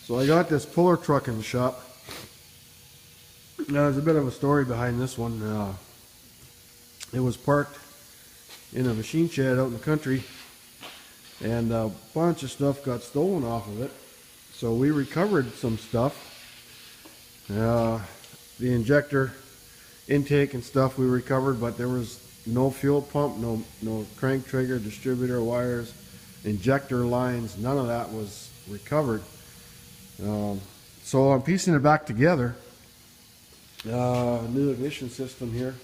So I got this puller truck in the shop. Now there's a bit of a story behind this one. It was parked in a machine shed out in the country, and a bunch of stuff got stolen off of it. So we recovered some stuff. The injector intake and stuff we recovered, but there was no fuel pump, no crank trigger, distributor wires, injector lines, none of that was recovered. So I'm piecing it back together. New ignition system here.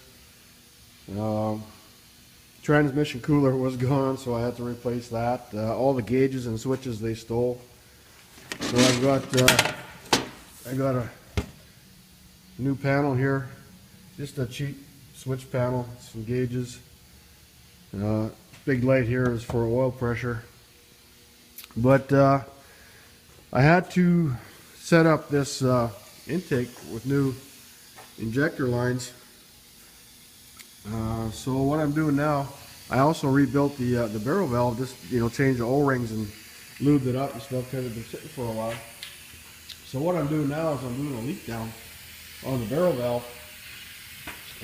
Transmission cooler was gone, so I had to replace that. All the gauges and switches they stole. So I got a new panel here, just a cheap switch panel, some gauges. Big light here is for oil pressure. But I had to set up this intake with new injector lines. So what I'm doing now, I also rebuilt the barrel valve, just changed the O-rings and lubed it up and stuff because it's been sitting for a while. So what I'm doing now is I'm doing a leak down on the barrel valve,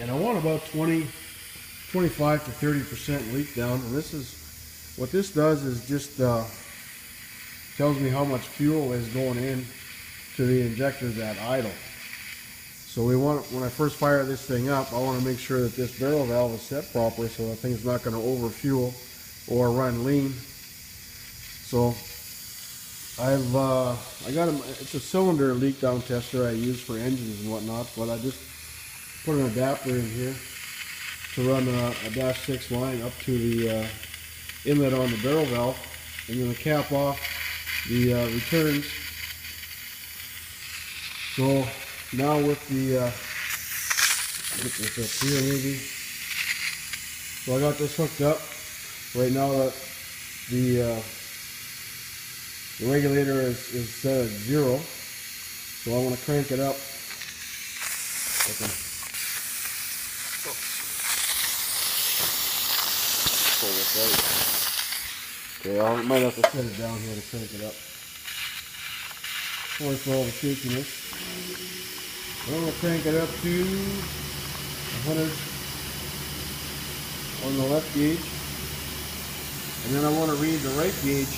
and I want about 25 to 30% leak down. And this is what this does is just tells me how much fuel is going in to the injectors at idle. So when I first fire this thing up, I want to make sure that this barrel valve is set properly so the thing's not going to overfuel or run lean. So I got it's a cylinder leak down tester I use for engines and whatnot, but I just put an adapter in here to run a -6 line up to the inlet on the barrel valve. I'm going to cap off the returns. So now with the get this up here maybe. So I got this hooked up. Right now the regulator is set at 0. So I want to crank it up. Okay. Pull this out. Okay, I might have to set it down here to crank it up. Sorry for all the shakiness. I'm going to crank it up to 100 on the left gauge. And then I want to read the right gauge,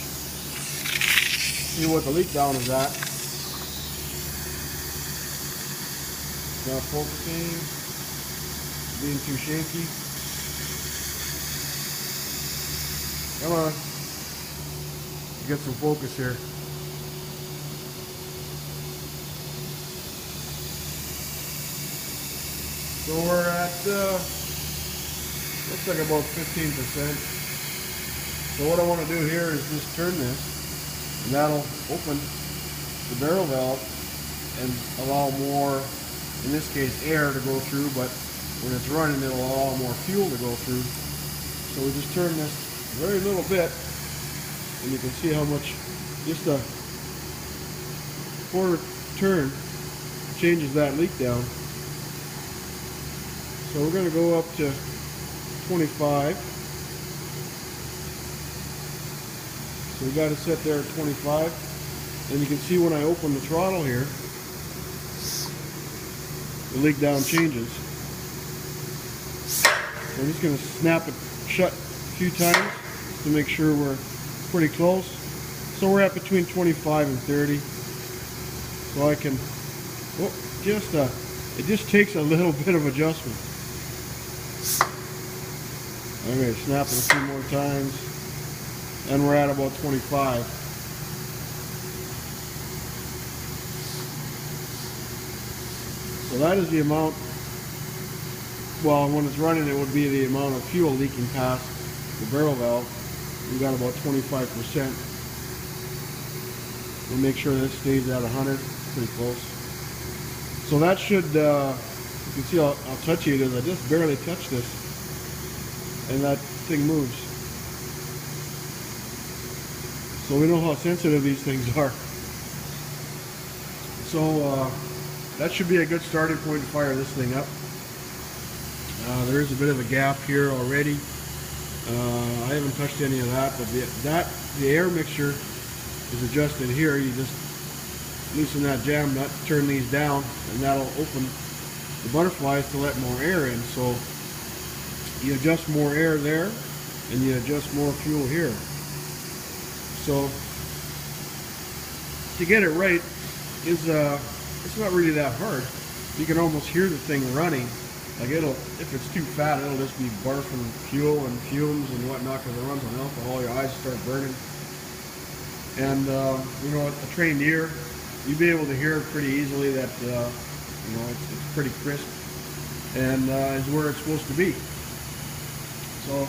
see what the leak down is at. Not focusing, being too shaky. Come on, get some focus here. So we're at, looks like about 15%. So what I want to do here is just turn this, and that'll open the barrel valve and allow more, in this case, air to go through, but when it's running, it'll allow more fuel to go through. So we just turn this very little bit, and you can see how much, just a quarter turn changes that leak down. So we're going to go up to 25. So we got it set there at 25. And you can see when I open the throttle here, the leak down changes. So I'm just going to snap it shut a few times to make sure we're pretty close. So we're at between 25 and 30. So I can, it just takes a little bit of adjustment. I'm going to snap it a few more times, and we're at about 25. So that is the amount, well, when it's running it would be the amount of fuel leaking past the barrel valve. We've got about 25%. We'll make sure this stays at 100, pretty close. So that should, you can see how touchy it is. I just barely touched this, and that thing moves. So we know how sensitive these things are. So that should be a good starting point to fire this thing up. There is a bit of a gap here already. I haven't touched any of that, but the air mixture is adjusted here. You just loosen that jam nut, turn these down, and that'll open the butterflies to let more air in. So you adjust more air there, and you adjust more fuel here. So to get it right is it's not really that hard. You can almost hear the thing running. Like if it's too fat, it'll just be barfing fuel and fumes and whatnot because it runs on alcohol. Your eyes start burning. And you know, a trained ear, you'll be able to hear pretty easily that you know, it's pretty crisp and is where it's supposed to be. So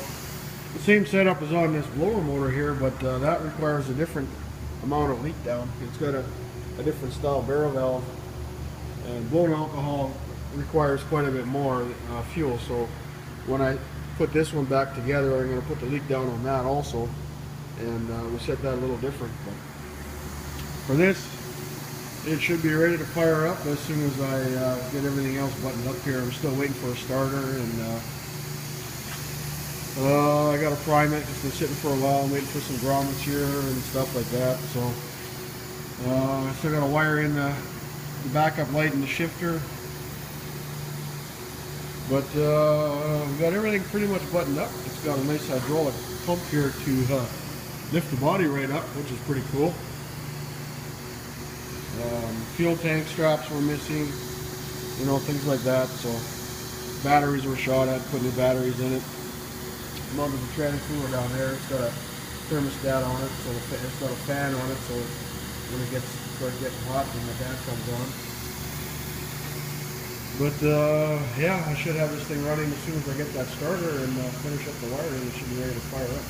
the same setup is on this blower motor here, but that requires a different amount of leak down. It's got a different style barrel valve, and blown alcohol requires quite a bit more fuel. So when I put this one back together, I'm going to put the leak down on that also, and we set that a little different. But for this, it should be ready to fire up as soon as I get everything else buttoned up here. I'm still waiting for a starter, and I got to prime it. It's been sitting for a while. I'm waiting for some grommets here and stuff like that. So I still got to wire in the backup light and the shifter. But we've got everything pretty much buttoned up. It's got a nice hydraulic pump here to lift the body right up, which is pretty cool. Fuel tank straps were missing, you know, things like that. So batteries were shot at, put new batteries in it. Mounted the tranny cooler down there. It's got a thermostat on it, so it's got a fan on it, so when it starts getting hot, then the fan comes on. But yeah, I should have this thing running as soon as I get that starter and finish up the wiring. It should be ready to fire up.